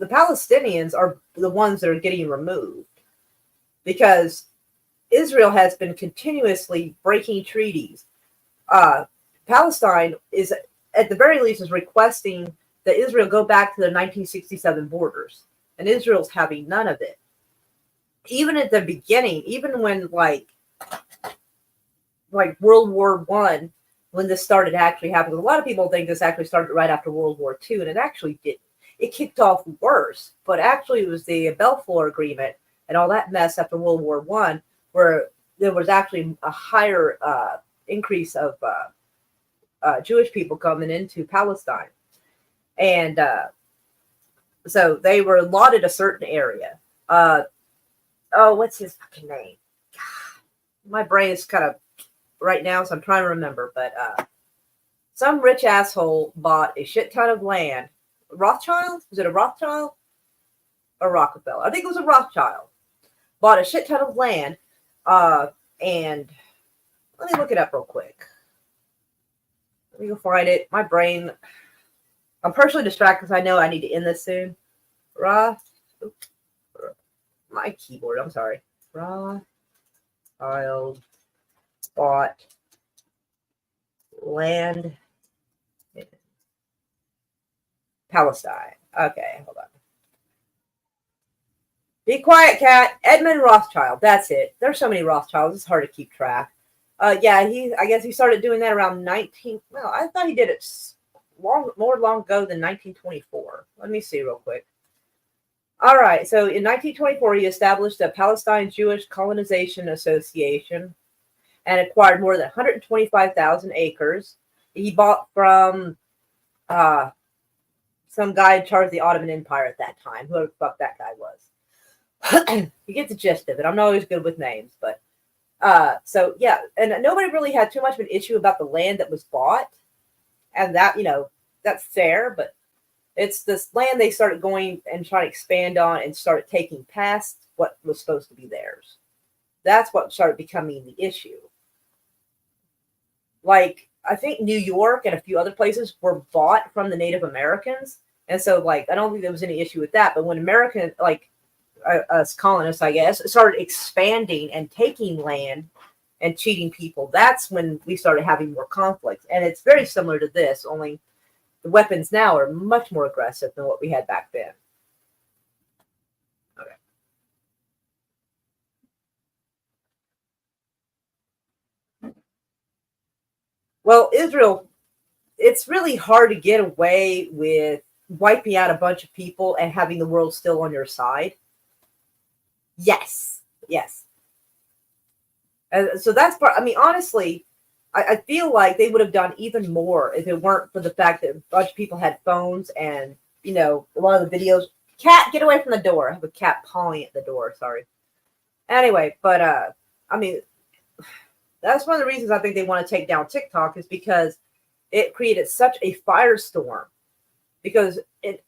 Palestinians are the ones that are getting removed because Israel has been continuously breaking treaties. Palestine is, at the very least, is requesting that Israel go back to the 1967 borders, and Israel's having none of it. Even at the beginning, even when like World War I, when this started actually happening, a lot of people think this actually started right after World War II, and it actually didn't. It kicked off worse, but actually it was the Balfour Agreement and all that mess after World War I, where there was actually a higher increase of Jewish people coming into Palestine. And so they were allotted a certain area. What's his fucking name? God, my brain is kind of right now, so I'm trying to remember. But some rich asshole bought a shit ton of land. Rothschild? Was it a Rothschild? Or Rockefeller? I think it was a Rothschild. Bought a shit ton of land. And let me look it up real quick. Let me go find it. My brain. I'm partially distracted because I know I need to end this soon. My keyboard. I'm sorry. Rothschild bought land in Palestine. Okay, hold on. Be quiet, cat. Edmund Rothschild. That's it. There's so many Rothschilds. It's hard to keep track. I guess he started doing that around I thought he did it long ago than 1924. Let me see real quick. All right. So in 1924, he established the Palestine Jewish Colonization Association and acquired more than 125,000 acres. He bought from some guy in charge of the Ottoman Empire at that time, whoever the fuck that guy was. You get the gist of it. I'm not always good with names, but so yeah, and nobody really had too much of an issue about the land that was bought, and that, that's fair, but It's this land they started going and trying to expand on and started taking past what was supposed to be theirs. That's what started becoming the issue. Like, I think New York and a few other places were bought from the Native Americans. And so, like, I don't think there was any issue with that. But when American, like, us colonists, I guess, started expanding and taking land and cheating people, that's when we started having more conflicts. And it's very similar to this, only the weapons now are much more aggressive than what we had back then. Okay. Well, Israel, it's really hard to get away with wiping out a bunch of people and having the world still on your side. Yes. Yes. And so that's part. I mean, honestly, I feel like they would have done even more if it weren't for the fact that a bunch of people had phones and, you know, a lot of the videos. Cat, get away from the door. I have a cat pawing at the door. Sorry. Anyway, but I mean, that's one of the reasons I think they want to take down TikTok is because it created such a firestorm. Because in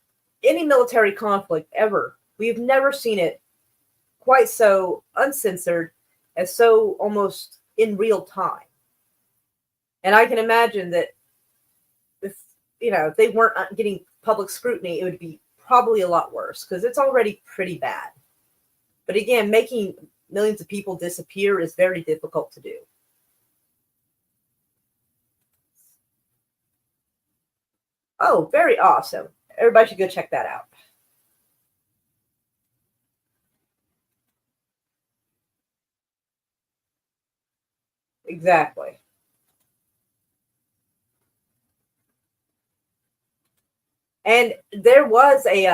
any military conflict ever, we've never seen it quite so uncensored as so almost in real time. And I can imagine that if, you know, if they weren't getting public scrutiny, it would be probably a lot worse because it's already pretty bad. But again, making millions of people disappear is very difficult to do. Oh, very awesome. Everybody should go check that out. Exactly. And there was a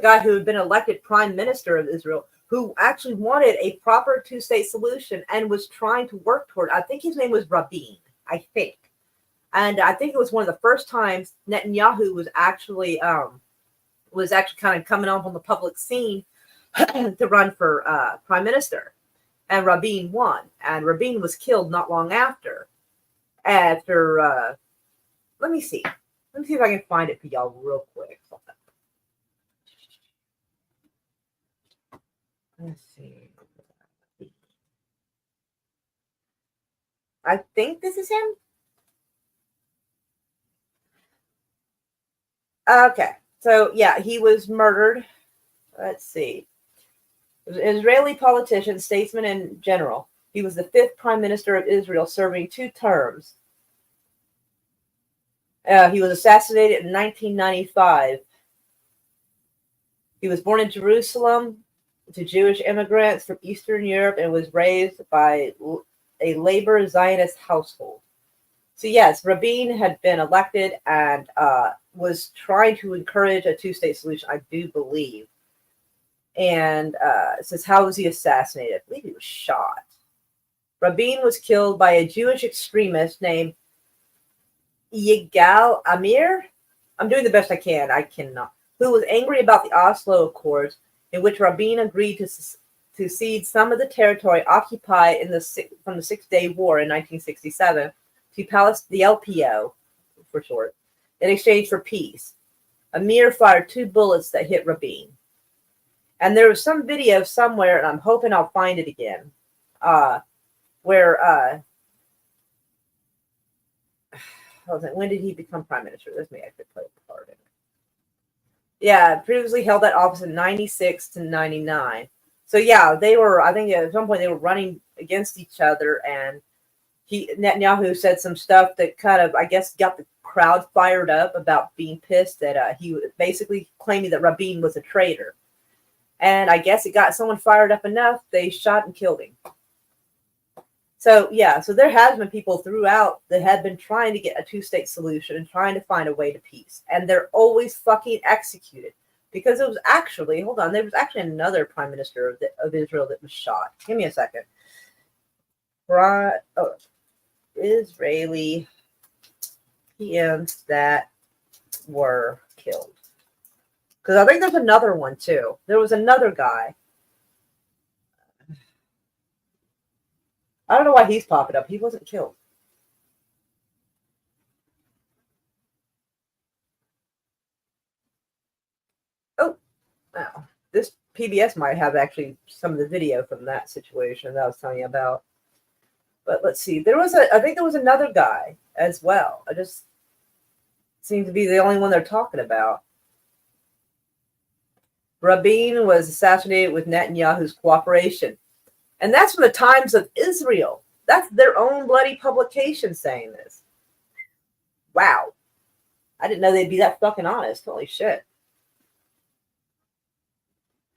guy who had been elected prime minister of Israel who actually wanted a proper two-state solution and was trying to work toward. I think his name was Rabin. I think, and I think it was one of the first times Netanyahu was actually kind of coming up on the public scene to run for prime minister, and Rabin won, and Rabin was killed not long after. Let me see. Let me see if I can find it for y'all real quick. Let's see. I think this is him. Okay. So, yeah, he was murdered. Let's see. He was an Israeli politician, statesman, and general. He was the 5th prime minister of Israel, serving 2 terms. He was assassinated in 1995. He was born in Jerusalem to Jewish immigrants from Eastern Europe and was raised by a labor Zionist household. So yes, Rabin had been elected and was trying to encourage a two-state solution, I do believe. And it says, how was he assassinated? I believe he was shot. Rabin was killed by a Jewish extremist named Yigal Amir. I'm doing the best I can. I cannot. Who was angry about the Oslo Accords, in which Rabin agreed to cede some of the territory occupied from the Six-Day War in 1967 to the LPO, for short, in exchange for peace. Amir fired 2 bullets that hit Rabin. And there was some video somewhere, and I'm hoping I'll find it again, where when did he become prime minister? This may actually play a part in it. Yeah, previously held that office in 96 to 99. So yeah, they were, I think at some point they were running against each other, and Netanyahu said some stuff that kind of, I guess, got the crowd fired up about being pissed that he was basically claiming that Rabin was a traitor. And I guess it got someone fired up enough, they shot and killed him. So yeah, so there has been people throughout that have been trying to get a two-state solution and trying to find a way to peace. And they're always fucking executed. Because it was actually, hold on, there was actually another prime minister of Israel that was shot. Give me a second. Israeli PMs that were killed. Because I think there's another one too. There was another guy. I don't know why he's popping up. He wasn't killed. Wow. This PBS might have actually some of the video from that situation that I was telling you about. But let's see. I think there was another guy as well. I just seem to be the only one they're talking about. Rabin was assassinated with Netanyahu's cooperation. And that's from the Times of Israel. That's their own bloody publication saying this. Wow. I didn't know they'd be that fucking honest. Holy shit.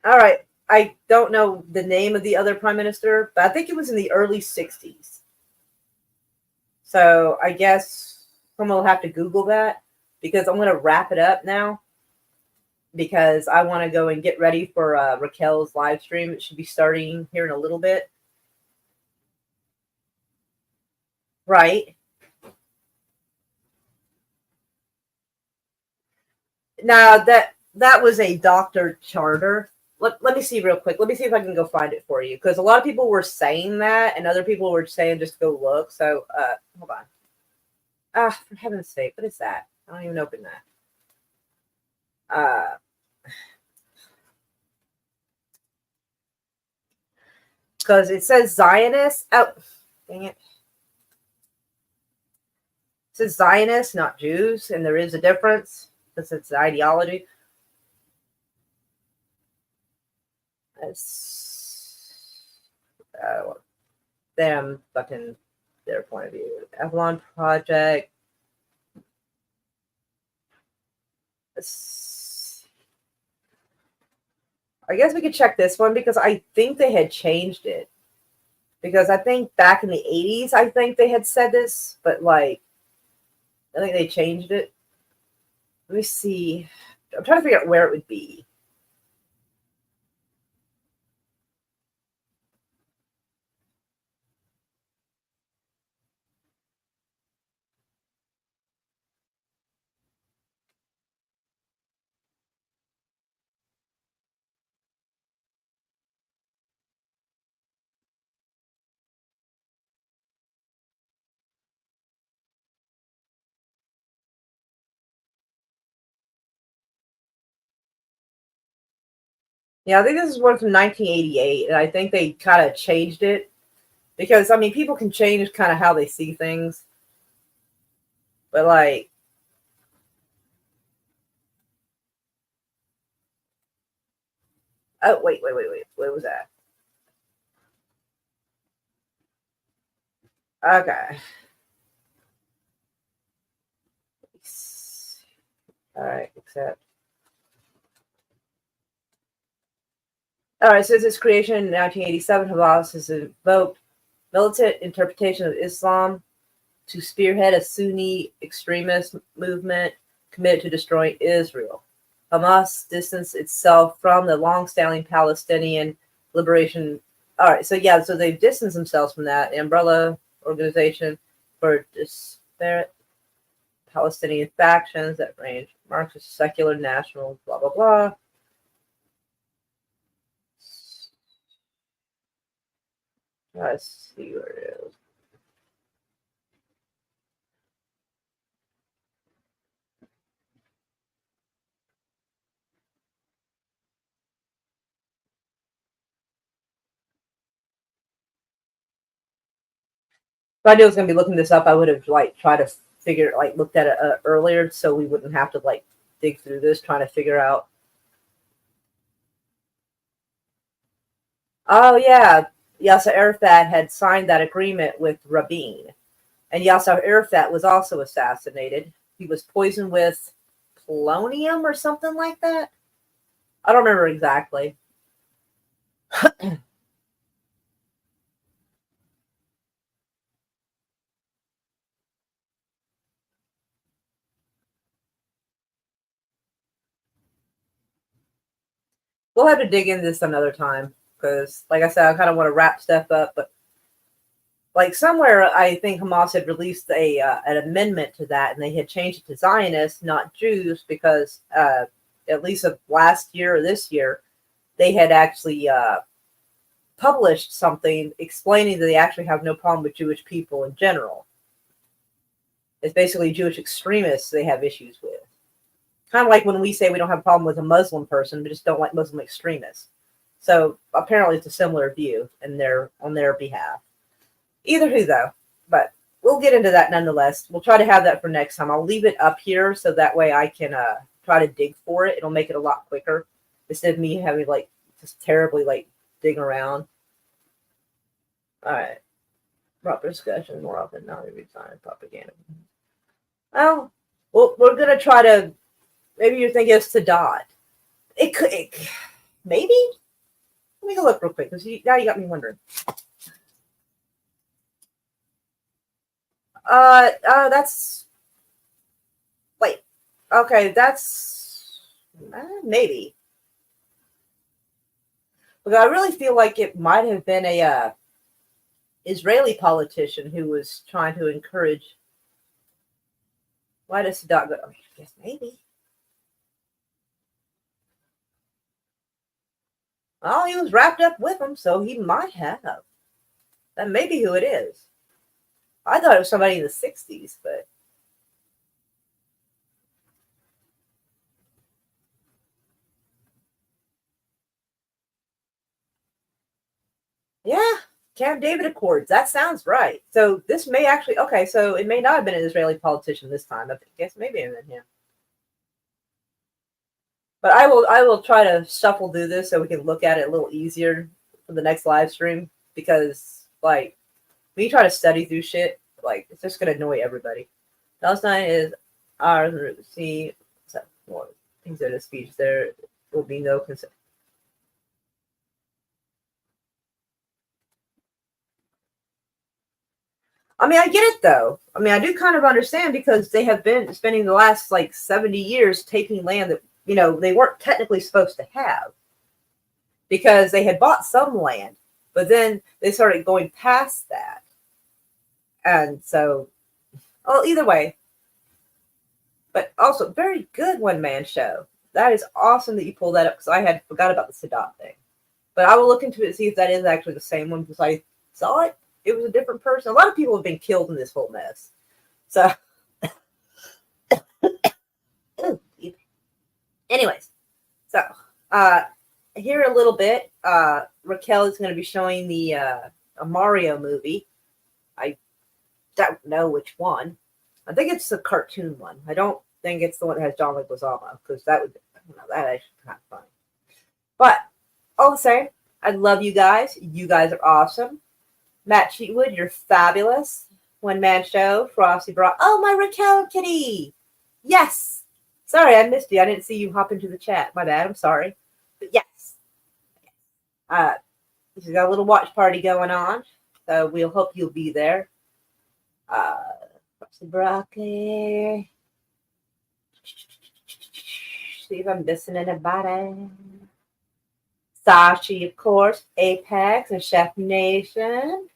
All right. I don't know the name of the other prime minister, but I think it was in the early 60s. So I guess someone will have to Google that because I'm going to wrap it up now because I want to go and get ready for Raquel's live stream. It should be starting here in a little bit. Right. Now that was a doctor charter. Let me see real quick. Let me see if I can go find it for you because a lot of people were saying that and other people were saying just go look. So hold on. For heaven's sake, what is that? I don't even open that. Because it says Zionist. Oh, dang it. It says Zionists, not Jews, and there is a difference because it's the ideology. Them fucking their point of view. Avalon Project. I guess we could check this one because I think they had changed it. Because I think back in the 80s, I think they had said this, but like, I think they changed it. Let me see. I'm trying to figure out where it would be. Yeah, I think this is one from 1988, and I think they kind of changed it because I mean, people can change kind of how they see things, but like, oh wait, what was that? Okay, all right, accept. All right, since its creation in 1987, Hamas has invoked militant interpretation of Islam to spearhead a Sunni extremist movement committed to destroying Israel. Hamas distanced itself from the long-standing Palestinian liberation. All right, so they've distanced themselves from that. The umbrella organization for disparate Palestinian factions that range Marxist, secular, national, blah, blah, blah. Let's see where it is. If I knew I was going to be looking this up, I would have like tried to figure, like looked at it earlier so we wouldn't have to like dig through this trying to figure out. Oh, yeah. Yasser Arafat had signed that agreement with Rabin. And Yasser Arafat was also assassinated. He was poisoned with polonium or something like that. I don't remember exactly. We'll have to dig into this another time because, like I said, I kind of want to wrap stuff up. But like somewhere, I think Hamas had released an amendment to that, and they had changed it to Zionists, not Jews, because at least of last year or this year, they had actually published something explaining that they actually have no problem with Jewish people in general. It's basically Jewish extremists they have issues with. Kind of like when we say we don't have a problem with a Muslim person, we just don't like Muslim extremists. So apparently it's a similar view on their behalf. Either who though, but we'll get into that nonetheless. We'll try to have that for next time. I'll leave it up here so that way I can try to dig for it. It'll make it a lot quicker instead of me having like just terribly like dig around. All right. Proper discussion more often not every time propaganda. Well, we're gonna try to. Maybe you're thinking it's Sadat. It could, maybe. Let me go look real quick because now you got me wondering. That's. Wait. Okay, that's maybe. Because I really feel like it might have been a Israeli politician who was trying to encourage. Why does Sadat go? I guess maybe. Oh, he was wrapped up with them, so he might have. That may be who it is. I thought it was somebody in the 60s, but. Yeah, Camp David Accords. That sounds right. So this may actually, okay, so it may not have been an Israeli politician this time. I guess maybe it been him. But I will try to shuffle through this so we can look at it a little easier for the next live stream because like when you try to study through shit, like it's just gonna annoy everybody. Palestine is ours and see more things in the speech. There will be no consent. I mean, I get it though. I mean, I do kind of understand because they have been spending the last like 70 years taking land that they weren't technically supposed to have because they had bought some land, but then they started going past that. And so, well, either way, but also very good one-man show. That is awesome that you pulled that up because I had forgot about the Sadat thing. But I will look into it and see if that is actually the same one because I saw it. It was a different person. A lot of people have been killed in this whole mess. So, anyways, so here a little bit. Raquel is going to be showing the a Mario movie. I don't know which one. I think it's the cartoon one. I don't think it's the one that has John Leguizamo because that actually kind of funny. But all the same, I love you guys. You guys are awesome. Matt Cheatwood, you're fabulous. One man show. Frosty brought. Oh, my Raquel kitty. Yes. Sorry, I missed you. I didn't see you hop into the chat. My bad. I'm sorry. But yes. This has got a little watch party going on. So we'll hope you'll be there. Frosty Broccoli. See if I'm missing anybody. Sashi, of course. Apex and Chef Nation.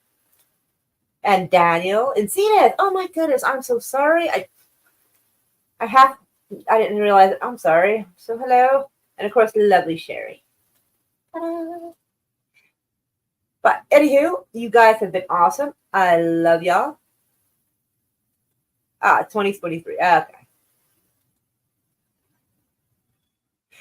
And Daniel and Zenith. Oh my goodness, I'm so sorry. I didn't realize it. I'm sorry. So hello. And of course, lovely Sherry. Ta-da. But anywho, you guys have been awesome. I love y'all. 2023. Okay.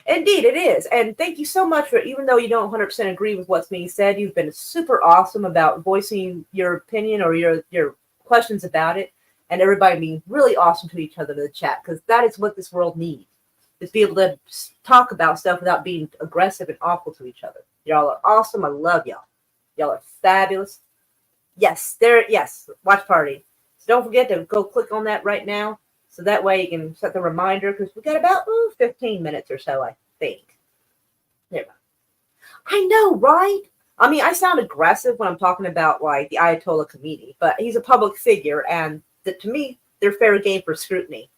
Indeed, it is. And thank you so much for, even though you don't 100% agree with what's being said, you've been super awesome about voicing your opinion or your questions about it. And everybody being really awesome to each other in the chat, because that is what this world needs, is be able to talk about stuff without being aggressive and awful to each other. Y'all are awesome. I love y'all. Y'all are fabulous. Yes, watch party. So don't forget to go click on that right now. So that way you can set the reminder because we got about 15 minutes or so, I think. There we go. I know, right? I mean, I sound aggressive when I'm talking about like the Ayatollah Khomeini, but he's a public figure, and to me, they're fair game for scrutiny.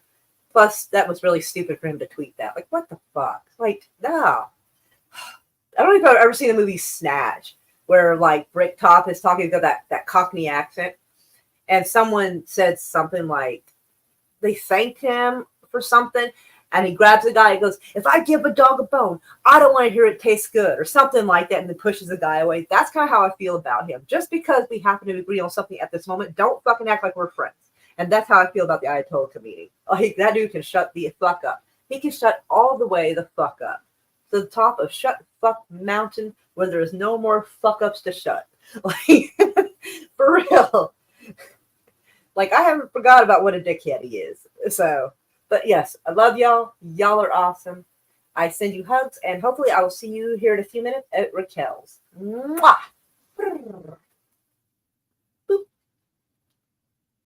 Plus, that was really stupid for him to tweet that. Like, what the fuck? Like, no. I don't know if I've ever seen the movie Snatch, where like Bricktop is talking about that Cockney accent, and someone said something like, they thanked him for something, and he grabs the guy and goes, if I give a dog a bone, I don't want to hear it taste good, or something like that, and then pushes the guy away. That's kind of how I feel about him. Just because we happen to agree on something at this moment, don't fucking act like we're friends. And that's how I feel about the Ayatollah Khomeini. Like, that dude can shut the fuck up. he can shut all the way the fuck up to the top of Shut Fuck Mountain, where there is no more fuck ups to shut. Like, for real. Like, I haven't forgot about what a dickhead he is. So, but yes, I love y'all. Y'all are awesome. I send you hugs, and hopefully I will see you here in a few minutes at Raquel's. Mwah!